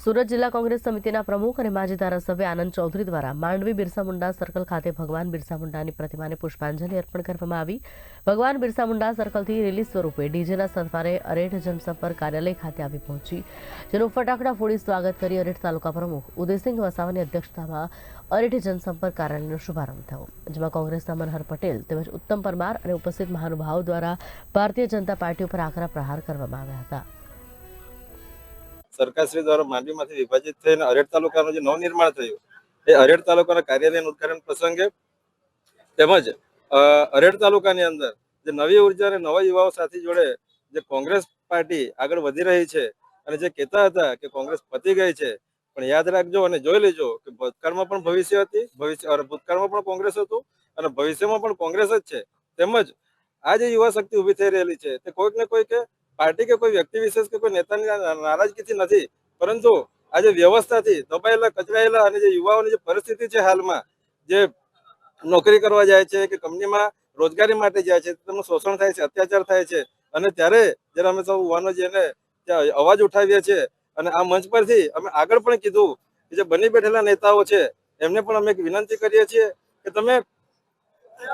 સુરત જિલ્લા કોંગ્રેસ સમિતિના પ્રમુખ અને માજી ધારાસભ્ય આનંદ ચૌધરી દ્વારા માંડવી બિરસા મુંડા સર્કલ ખાતે ભગવાન બિરસા મુંડાની પ્રતિમાને પુષ્પાંજલિ અર્પણ કરવામાં આવી। ભગવાન બિરસા મુંડા સર્કલથી રેલી સ્વરૂપે ડીજેના સથવારે અરેઠ જનસંપર્ક કાર્યાલય ખાતે આવી પહોંચી, જેનું ફટાકડા ફોડી સ્વાગત કરી અરેઠ તાલુકા પ્રમુખ ઉદયસિંહ વસાવાની અધ્યક્ષતામાં અરેઠ જનસંપર્ક કાર્યાલયનો શુભારંભ થયો, જેમાં કોંગ્રેસના મનહર પટેલ તેમજ ઉત્તમ પરમાર અને ઉપસ્થિત મહાનુભાવો દ્વારા ભારતીય જનતા પાર્ટી ઉપર આકરા પ્રહાર કરવામાં આવ્યા હતા। સરકારશ્રી દ્વારા માંડવીમાંથી વિભાજિત થઈને અરેઠ તાલુકાનું જે નવનિર્માણ થયું એ અરેઠ તાલુકાના કાર્યાલયના ઉદ્ઘાટન પ્રસંગે તેમજ અરેઠ તાલુકાની અંદર જે નવી ઉર્જા અને નવા યુવાઓ સાથે જોડે જે કોંગ્રેસ પાર્ટી આગળ વધી રહી છે અને જે કહેતા હતા કે કોંગ્રેસ પતી ગઈ છે, પણ યાદ રાખજો અને જોઈ લેજો કે ભૂતકાળમાં પણ ભવિષ્ય હતી, ભૂતકાળમાં પણ કોંગ્રેસ હતું અને ભવિષ્યમાં પણ કોંગ્રેસ જ છે। તેમજ આ જે યુવા શક્તિ ઊભી થઈ રહેલી છે તે કોઈક ને કોઈક પાર્ટી કે કોઈ વ્યક્તિ વિશેષ કે કોઈ નેતાની નારાજગીથી નથી, પરંતુ આજે વ્યવસ્થાથી દબાયેલા કચરાયેલા અને જે યુવાઓની જે પરિસ્થિતિ છે, હાલમાં જે નોકરી કરવા જાય છે કે કંપનીમાં રોજગારી માટે જાય છે, તેમનું શોષણ થાય છે, અત્યાચાર થાય છે, અને ત્યારે જ્યારે અમે સૌ યુવાનો જેને અવાજ ઉઠાવીએ છીએ અને આ મંચ પરથી અમે આગળ પણ કીધું કે જે બની બેઠેલા નેતાઓ છે એમને પણ અમે વિનંતી કરીએ છીએ કે તમે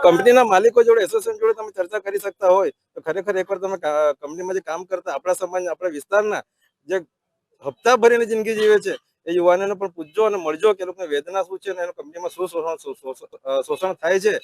કંપનીના માલિકો જોડે, એસોસિએશન જોડે તમે ચર્ચા કરી શકતા હોય તો ખરેખર એકવાર તમે કંપનીમાં જે કામ કરતા આપણા સમાજના, આપણા વિસ્તારના જે હપ્તા ભરીને જિંદગી જીવે છે એ યુવાનોને પણ પૂછજો અને મળજો કે લોકોની વેદના શું છે અને એનું કંપનીમાં શું શોષણ થાય છે